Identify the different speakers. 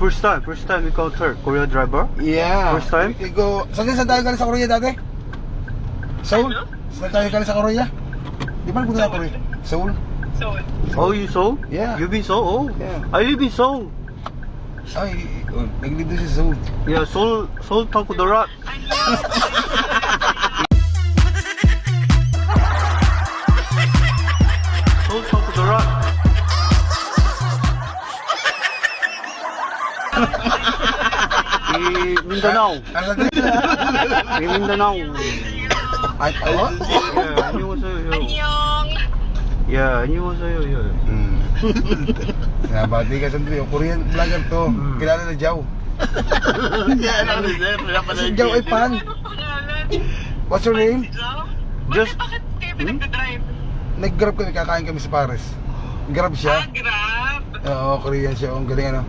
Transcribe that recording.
Speaker 1: First time ikaw, sir, Korea driver?
Speaker 2: Yeah.
Speaker 1: First time?
Speaker 2: We go. Saan tayo galing sa Korea dati? Seoul? Saan tayo galing sa Korea? Di ba nagpunta sa Korea? Seoul?
Speaker 3: Seoul.
Speaker 1: Oh, you Seoul?
Speaker 2: Yeah.
Speaker 1: You been Seoul? Oh.
Speaker 2: Yeah.
Speaker 1: I live in Seoul.
Speaker 2: Ay, nag-live doon si Seoul.
Speaker 1: Yeah, Seoul top of the rock.
Speaker 3: I love
Speaker 1: Seoul top of the rock. Mindanao. Mindanao.
Speaker 2: Ay, oh?
Speaker 1: Yeah, 안녕하세요.
Speaker 3: Annyeong.
Speaker 1: Yeah, 안녕하세요.
Speaker 2: Nabati ka sandali. Yung Korean vlogger to. Kilala na Jow. Si Jow ay fan.
Speaker 3: Ano pangalan?
Speaker 2: What's your name?
Speaker 1: Just-
Speaker 3: Bakit kayo pinagdadrive?
Speaker 2: Nag-grab kami, kakain kami sa Paris. Grab siya.
Speaker 3: Grab.
Speaker 2: Oo, Korean siya. Ang galing ano.